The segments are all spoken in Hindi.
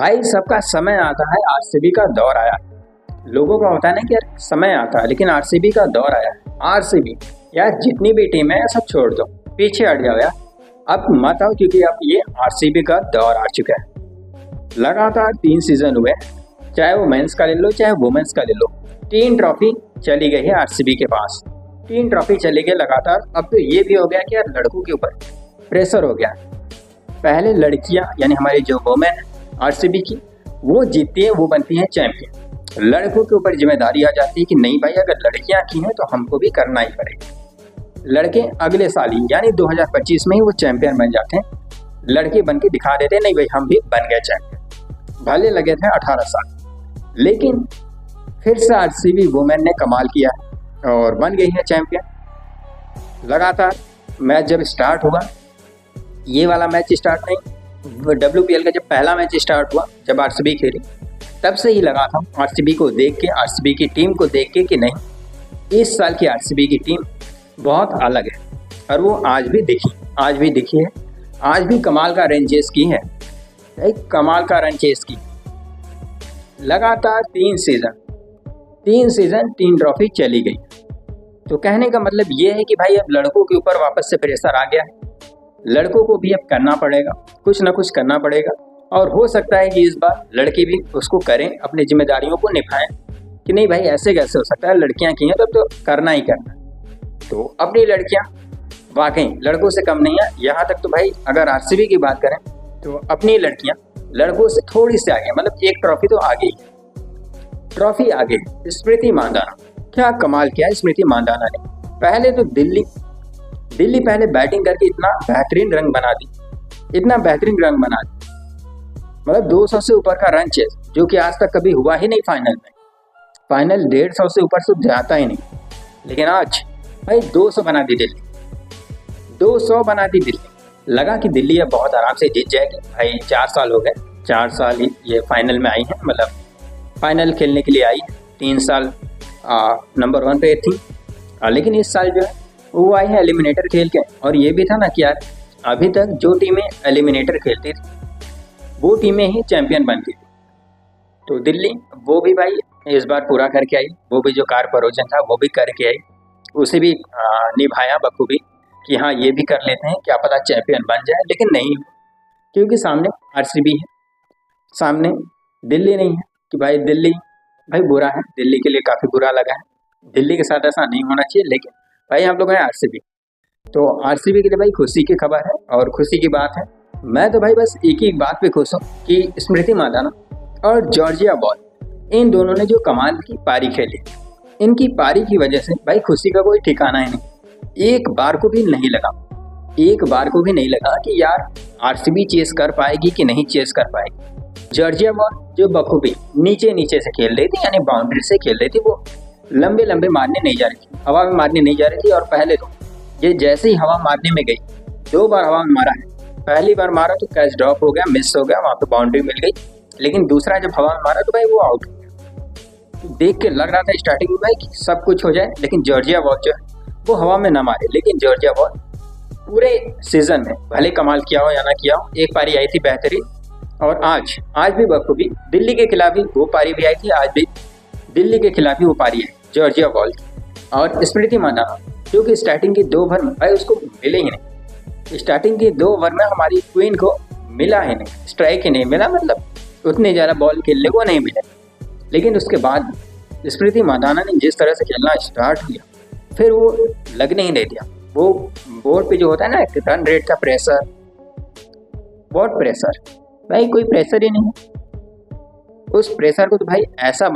भाई सबका समय आता है, आरसीबी का दौर आया। लोगों का होता है ना कि यार समय आता है, लेकिन आरसीबी का दौर आया। आरसीबी यार जितनी भी टीम है सब छोड़ दो, पीछे हट जाओ यार, अब मत आओ, क्योंकि अब ये आरसीबी का दौर आ चुका है। लगातार 3 सीजन हुए, चाहे वो मेंस का ले लो चाहे वुमेन्स का ले लो, 3 ट्रॉफी चली गई है आरसीबी के पास। 3 ट्रॉफी चली गई लगातार। अब तो ये भी हो गया कि यार लड़कों के ऊपर प्रेशर हो गया। पहले लड़कियां यानी हमारी जो वुमेन आरसीबी की, वो जीतती है, वो बनती हैं चैंपियन। लड़कों के ऊपर जिम्मेदारी आ जाती है कि नहीं भाई, अगर लड़कियां की हैं तो हमको भी करना ही पड़ेगा। लड़के अगले साल ही यानी 2025 में ही वो चैंपियन बन जाते हैं। लड़के बन के दिखा देते हैं, नहीं भाई हम भी बन गए चैंपियन। भले लगे थे 18 साल, लेकिन फिर से आरसीबी वुमेन ने कमाल किया और बन गई है चैंपियन। लगातार मैच जब स्टार्ट हुआ, ये वाला मैच स्टार्ट नहीं, WPL का जब पहला मैच स्टार्ट हुआ, जब आरसीबी खेली, तब से ही लगा था आरसीबी को देख के, आरसीबी की टीम को देख के कि नहीं, इस साल की आरसीबी की टीम बहुत अलग है। और वो आज भी दिखी है। आज भी कमाल का रन चेस की है, एक कमाल का रन चेस की। लगातार 3 सीजन 3 ट्रॉफी चली गई। तो कहने का मतलब ये है कि भाई अब लड़कों के ऊपर वापस से प्रेशर आ गया है। लड़कों को भी अब करना पड़ेगा, कुछ ना कुछ करना पड़ेगा। और हो सकता है कि इस बार लड़के भी उसको करें, अपनी जिम्मेदारियों को निभाएं कि नहीं भाई ऐसे कैसे हो सकता है, लड़कियां की हैं तो करना ही करना। तो अपनी लड़कियां वाकई लड़कों से कम नहीं है। यहाँ तक तो भाई अगर आरसीबी की बात करें तो अपनी लड़कियां लड़कों से थोड़ी सी आगे, मतलब एक ट्रॉफी तो आगे ही, ट्रॉफी आगे। स्मृति मांधाना, क्या कमाल किया है स्मृति मांधाना ने। पहले तो दिल्ली पहले बैटिंग करके इतना बेहतरीन रन बना दी, मतलब 200 से ऊपर का रन चेस, जो कि आज तक कभी हुआ ही नहीं फाइनल में। फाइनल 150 से ऊपर से जाता ही नहीं, लेकिन आज भाई 200 बना दी दिल्ली, 200 बना दी दिल्ली। लगा कि दिल्ली अब बहुत आराम से जीत जाएगी। भाई 4 साल हो गए, 4 साल ही ये फाइनल में आई है, मतलब फाइनल खेलने के लिए आई है। 3 साल नंबर 1 पे थी, लेकिन इस साल जो है वो आई है एलिमिनेटर खेल के। और ये भी था ना कि यार अभी तक जो टीमें एलिमिनेटर खेलती थी वो टीमें ही चैंपियन बनती थी। तो दिल्ली वो भी भाई इस बार पूरा करके आई, वो भी जो कारपोरेशन था वो भी करके आई, उसे भी निभाया बखूबी कि हाँ ये भी कर लेते हैं, क्या पता चैंपियन बन जाए। लेकिन नहीं, क्योंकि सामने आरसीबी है, सामने दिल्ली नहीं है कि भाई दिल्ली भाई बुरा है, दिल्ली के लिए काफ़ी बुरा लगा है। दिल्ली के साथ ऐसा नहीं होना चाहिए, लेकिन भाई हम लोग हैं आरसीबी, तो आरसीबी के लिए भाई खुशी की खबर है और खुशी की बात है। मैं तो भाई बस एक ही बात पे खुश हूँ कि स्मृति मांधाना और जॉर्जिया बॉल, इन दोनों ने जो कमाल की पारी खेली, इनकी पारी की वजह से भाई खुशी का कोई ठिकाना ही नहीं। एक बार को भी नहीं लगा कि यार आरसीबी चेस कर पाएगी कि नहीं चेस कर पाएगी। जॉर्जिया बॉल जो बखूबी नीचे से खेल रही थी, यानी बाउंड्री से खेल रही थी, वो लंबे मारने नहीं जा रही थी, हवा में मारने नहीं जा रही थी। और पहले तो ये जैसे ही हवा मारने में गई, 2 बार हवा में मारा है। पहली बार मारा तो कैच ड्रॉप हो गया, मिस हो गया, वहाँ पे बाउंड्री मिल गई। लेकिन दूसरा जब हवा में मारा तो भाई वो आउट हो गया। देख के लग रहा था स्टार्टिंग में भाई कि सब कुछ हो जाए, लेकिन जॉर्जिया बॉल जो है वो हवा में ना मारे। लेकिन जॉर्जिया बॉल पूरे सीजन में भले कमाल किया हो या ना किया हो, एक पारी आई थी बेहतरीन। और आज भी बखूबी दिल्ली के खिलाफ ही वो पारी भी आई थी, आज भी दिल्ली के खिलाफ ही वो पारी है जॉर्जिया बॉल की। और स्मृति मांधाना जो कि स्टार्टिंग की 2 ओवर में भाई उसको मिले ही नहीं, स्टार्टिंग की 2 ओवर में हमारी क्वीन को मिला ही नहीं, स्ट्राइक ही नहीं मिला, मतलब उतने ज़्यादा बॉल खेलने को नहीं मिले। लेकिन उसके बाद स्मृति मांधाना ने जिस तरह से खेलना स्टार्ट किया, फिर वो लगने ही नहीं दिया। वो बोर्ड पे जो होता है ना रन रेट का प्रेशर, बहुत प्रेशर, भाई कोई प्रेशर ही नहीं है। उस प्रेशर को तो भाई ऐसा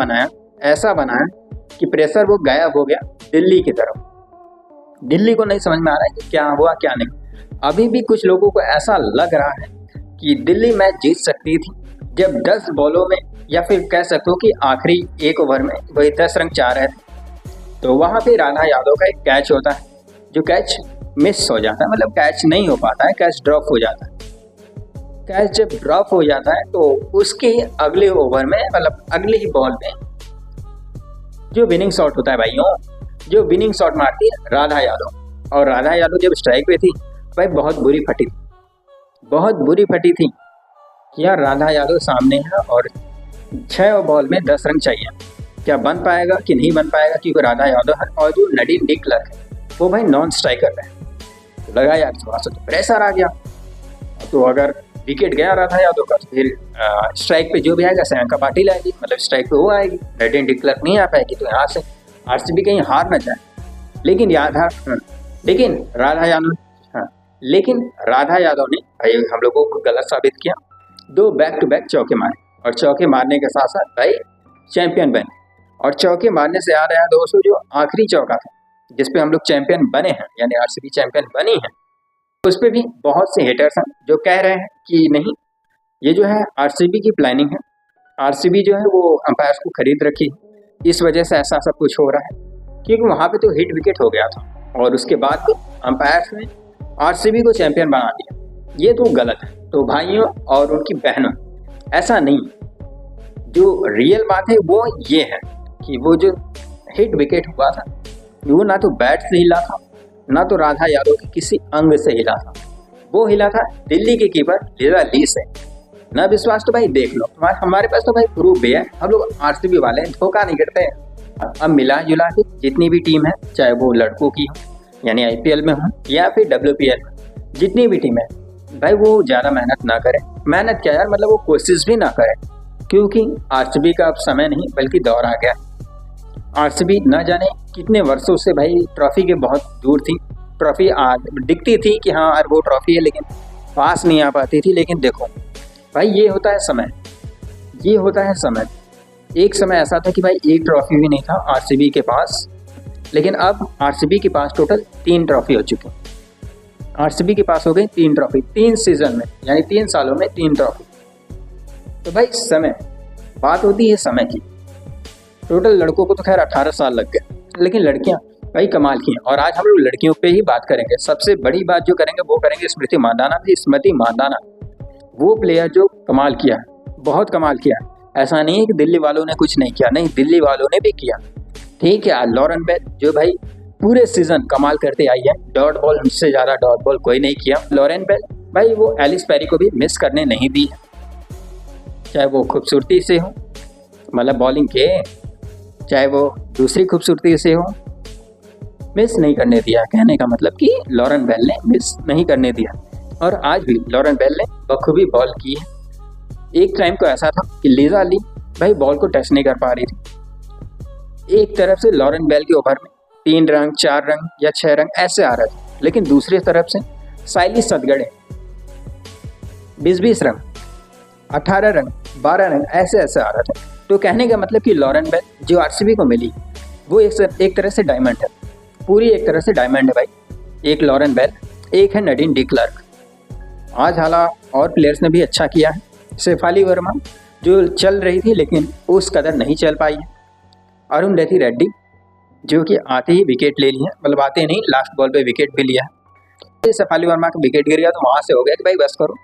बनाया कि प्रेशर वो गायब हो गया दिल्ली की तरफ। दिल्ली को नहीं समझ में आ रहा है कि क्या हुआ क्या नहीं। अभी भी कुछ लोगों को ऐसा लग रहा है कि दिल्ली मैच जीत सकती थी जब 10 बॉलों में, या फिर कह सकते हो कि आखिरी 1 ओवर में वही 10 रन चाह रहे थे। तो वहाँ पे राधा यादव का एक कैच होता है, जो कैच मिस हो जाता है, मतलब कैच नहीं हो पाता है, कैच ड्रॉप हो जाता है। कैच जब ड्रॉप हो जाता है तो उसके अगले ओवर में, मतलब अगले ही बॉल में जो विनिंग शॉट होता है भाइयों, जो विनिंग शॉट मारती है राधा यादव। और राधा यादव जब स्ट्राइक पे थी भाई बहुत बुरी फटी थी कि यार राधा यादव सामने है और 6 बॉल में 10 रन चाहिए, क्या बन पाएगा कि नहीं बन पाएगा, क्योंकि राधा यादव है और जो नडीन डी क्लर्क है वो भाई नॉन स्ट्राइकर है। तो लगा यार थोड़ा सा तो प्रेशर आ गया, तो अगर विकेट गया राधा यादव का तो फिर स्ट्राइक पे जो भी आएगा श्रेयांका पाटिल आएगी, मतलब स्ट्राइक पे वो आएगी, नडीन डी क्लर्क नहीं आ पाएगी। तो यहाँ से आरसीबी कहीं हार न जाए। लेकिन राधा यादव ने भाई हम लोगों को गलत साबित किया। 2 बैक टू बैक चौके मारे और चौके मारने के साथ साथ भाई चैंपियन बने। और चौके मारने से याद आया दोस्तों, जो आखिरी चौका था जिसपे हम लोग चैंपियन बने हैं, यानी आरसीबी चैंपियन बनी है, उस पर भी बहुत से हेटर्स हैं जो कह रहे हैं कि नहीं, ये जो है आरसीबी की प्लानिंग है, आरसीबी जो है वो अंपायर्स को खरीद रखी, इस वजह से ऐसा सब कुछ हो रहा है। क्योंकि वहाँ पे तो हिट विकेट हो गया था और उसके बाद अंपायर्स ने आरसीबी को चैंपियन बना दिया, ये तो गलत है। तो भाइयों और उनकी बहनों, ऐसा नहीं, जो रियल बात है वो ये है कि वो जो हिट विकेट हुआ था वो ना तो बैट से हिला था, ना तो राधा यादव के किसी अंग से हिला था, वो हिला था दिल्ली के कीपर लिजा ली से। ना विश्वास तो भाई देख लो, हमारे पास तो भाई प्रूफ भी है, हम लोग आरसीबी वाले धोखा नहीं करते हैं। अब मिला जुला के जितनी भी टीम है, चाहे वो लड़कों की हो यानी आईपीएल में हो या फिर डब्ल्यूपीएल में, जितनी भी टीम है भाई वो ज़्यादा मेहनत ना करे। मेहनत क्या यार, मतलब वो कोशिश भी ना करे, क्योंकि आरसीबी का अब समय नहीं बल्कि दौर आ गया। आरसीबी न जाने कितने वर्षों से भाई ट्रॉफी के बहुत दूर थी, ट्रॉफी दिखती थी कि हाँ यार वो ट्रॉफी है, लेकिन पास नहीं आ पाती थी। लेकिन देखो भाई ये होता है समय, ये होता है समय। एक समय ऐसा था कि भाई एक ट्रॉफी भी नहीं था आरसीबी के पास, लेकिन अब आरसीबी के पास टोटल 3 ट्रॉफी हो चुकी। आरसीबी के पास हो गई 3 ट्रॉफी 3 सीजन में, यानी 3 सालों में 3 ट्रॉफी। तो भाई समय, बात होती है समय की। टोटल लड़कों को तो खैर 18 साल लग गए, लेकिन लड़कियां भाई कमाल की हैं। और आज हम लोग लड़कियों पे ही बात करेंगे। सबसे बड़ी बात जो करेंगे वो करेंगे स्मृति मांधाना, वो प्लेयर जो कमाल किया, बहुत कमाल किया। ऐसा नहीं है कि दिल्ली वालों ने कुछ नहीं किया, नहीं, दिल्ली वालों ने भी किया। ठीक है, लॉरेन बेल जो भाई पूरे सीजन कमाल करते आई है, डॉट बॉल से ज़्यादा डॉट बॉल कोई नहीं किया। लॉरेन बेल भाई वो एलिस पेरी को भी मिस करने नहीं दी है, चाहे वो खूबसूरती से हो, मतलब बॉलिंग के, चाहे वो दूसरी खूबसूरती से हो, मिस नहीं करने दिया। कहने का मतलब कि लॉरेन बेल ने मिस नहीं करने दिया। और आज भी लॉरेन बेल ने बखूबी बॉल की है। एक टाइम को ऐसा था कि लिजा ली भाई बॉल को टच नहीं कर पा रही थी। एक तरफ से लॉरेन बेल के ओवर में 3 रन 4 रन या 6 रन ऐसे आ रहे थे, लेकिन दूसरी तरफ से साइली सदगड़े 20-20 रन, 18 रन, 12 रन ऐसे आ रहे थे। तो कहने का मतलब कि लॉरेन बेल जो आरसीबी को मिली वो एक तरह से डायमंड है, पूरी एक तरह से डायमंड है भाई। एक लॉरेन बेल, एक है नडीन डी क्लर्क। आज हालांकि और प्लेयर्स ने भी अच्छा किया है। शेफाली वर्मा जो चल रही थी लेकिन उस कदर नहीं चल पाई है। अरुंधति रेड्डी जो कि आते ही विकेट ले लिया, मतलब आते नहीं, लास्ट बॉल पे विकेट भी लिया है। शेफाली वर्मा का विकेट गिर गया तो वहाँ से हो गया कि भाई बस करो,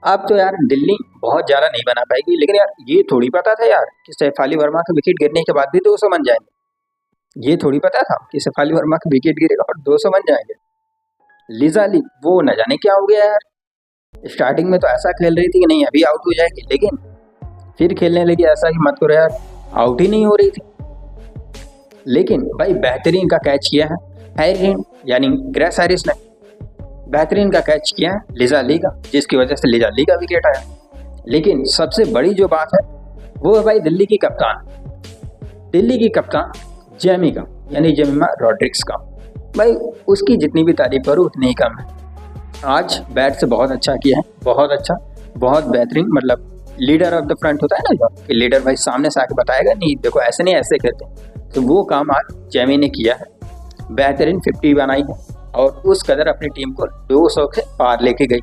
अब तो यार दिल्ली बहुत ज़्यादा नहीं बना पाएगी। लेकिन यार ये थोड़ी पता था यार कि शेफाली वर्मा का विकेट गिरने के बाद भी 200 बन जाएंगे। ये थोड़ी पता था कि शेफाली वर्मा का विकेट गिरेगा और 200 बन जाएंगे। लिजा ली वो न जाने क्या हो गया यार, स्टार्टिंग में तो ऐसा खेल रही थी कि नहीं अभी आउट हो जाएगी, लेकिन फिर खेलने लगी ऐसा कि मत करो यार, आउट ही नहीं हो रही थी। लेकिन भाई बेहतरीन का कैच किया है हैरिन यानी ग्रेस हैरिस ने, बेहतरीन का कैच किया है लिजा ली का, जिसकी वजह से लिजा ली का विकेट आया। लेकिन सबसे बड़ी जो बात है वो है भाई दिल्ली की कप्तान जेमिका यानी जेमिमा रॉड्रिक्स का। भाई उसकी जितनी भी तारीफ करो उतनी ही कम है। आज बैट से बहुत अच्छा किया है, बहुत अच्छा, बहुत बेहतरीन। मतलब लीडर ऑफ द फ्रंट होता है ना, जो कि लीडर भाई सामने से आके बताएगा नहीं देखो ऐसे नहीं ऐसे करते, तो वो काम आज जेमी ने किया है। बेहतरीन 50 बनाई है और उस कदर अपनी टीम को 200 के पार लेके गई।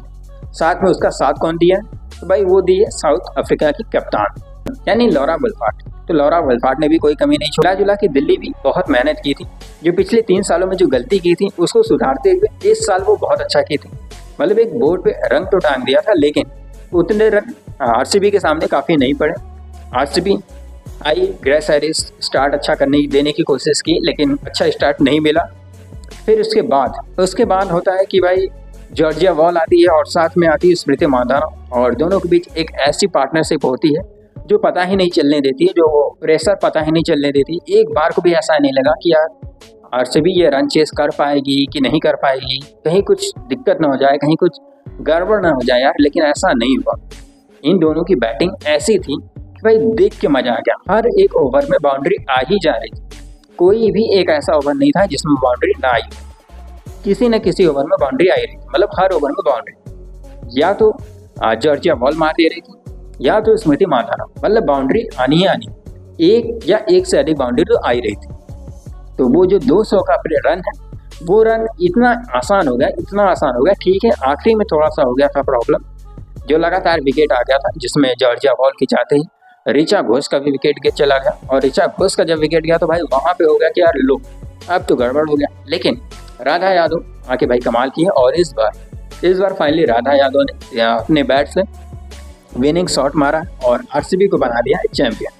साथ में उसका साथ कौन दिया है, तो भाई वो दी है साउथ अफ्रीका की कप्तान यानी लॉरा वुल्फार्ट। तो लॉरा वुल्फार्ट ने भी कोई कमी नहीं छोड़ा। जुला की दिल्ली भी बहुत मेहनत की थी, जो पिछले 3 सालों में जो गलती की थी उसको सुधारते हुए इस साल वो बहुत अच्छा की थी। मतलब एक बोर्ड पे रंग तो टांग दिया था, लेकिन उतने रन आरसीबी के सामने काफ़ी नहीं पड़े। आरसीबी आई, ग्रेस हैरिस स्टार्ट अच्छा देने की कोशिश की, लेकिन अच्छा स्टार्ट नहीं मिला। फिर उसके बाद होता है कि भाई जॉर्जिया वॉल आती है और साथ में आती है स्मृति मांधाना, और दोनों के बीच एक ऐसी पार्टनरशिप होती है जो पता ही नहीं चलने देती है, जो प्रेशर पता ही नहीं चलने देती। एक बार को भी ऐसा नहीं लगा कि यार आरसीबी ये रन चेस कर पाएगी कि नहीं कर पाएगी, कहीं कुछ दिक्कत ना हो जाए, कहीं कुछ गड़बड़ ना हो जाए यार, लेकिन ऐसा नहीं हुआ। इन दोनों की बैटिंग ऐसी थी कि भाई देख के मजा आ गया। हर एक ओवर में बाउंड्री आ ही जा रही थी, कोई भी एक ऐसा ओवर नहीं था जिसमें बाउंड्री ना आई, किसी न किसी ओवर में बाउंड्री आई रही थी। मतलब हर ओवर में बाउंड्री या तो जॉर्जिया वॉल मार दे रही थी या तो स्मृति मांधाना, मतलब बाउंड्री आनी ही आनी, एक या एक से अधिक बाउंड्री तो आ ही रही थी। तो वो जो 200 का रन है, वो रन इतना आसान हो गया, ठीक है आखिरी में थोड़ा सा हो गया था प्रॉब्लम, जो लगातार विकेट आ गया था, जिसमें जॉर्जिया वॉल की चाहते ही ऋचा घोष का भी विकेट गे चला गया। और ऋचा घोष का जब विकेट गया तो भाई वहाँ पे हो गया कि यार लो अब तो गड़बड़ हो गया। लेकिन राधा यादव आके भाई कमाल की है, और इस बार फाइनली राधा यादव ने अपने बैट से विनिंग शॉट मारा और आरसीबी को बना दिया चैंपियन।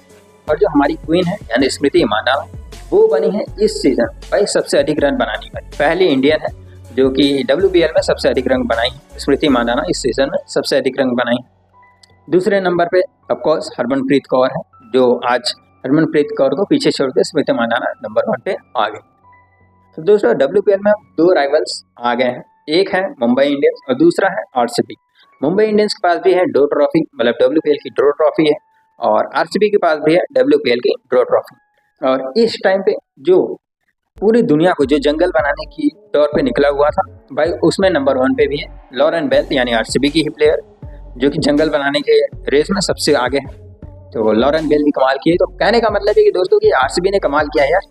और जो हमारी क्वीन है यानी स्मृति मांधाना, वो बनी है इस सीजन भाई सबसे अधिक रन बनाने वाली पहली इंडियन है जो कि WPL में सबसे अधिक रन बनाई। स्मृति मांधाना इस सीजन में सबसे अधिक रन बनाई। दूसरे नंबर पे ऑफकोर्स हरमनप्रीत कौर है, जो आज हरमनप्रीत कौर को पीछे छोड़ के स्मृति मांधाना नंबर 1 पे आ गई। तो दोस्तों WPL में 2 राइवल्स आ गए हैं, एक है मुंबई इंडियंस और दूसरा है आरसीबी। मुंबई इंडियंस के पास भी है ड्रॉ ट्रॉफी, मतलब WPL की ड्रॉ ट्रॉफी है, और आरसीबी के पास भी है WPL की ड्रॉ ट्रॉफी। और इस टाइम पे जो पूरी दुनिया को जो जंगल बनाने की तौर पे निकला हुआ था भाई, उसमें नंबर 1 पे भी है लॉरेन बेल, यानी आरसीबी की ही प्लेयर, जो कि जंगल बनाने के रेस में सबसे आगे है। तो लॉरेन बेल भी कमाल की है। तो कहने का मतलब है कि दोस्तों की आरसीबी ने कमाल किया है यार,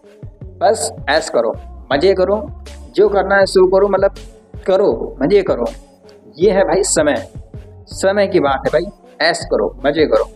बस ऐश करो, मजे करो, जो करना है सो करो, मतलब करो, मजे करो। ये है भाई समय की बात है भाई, ऐश करो, मजे करो।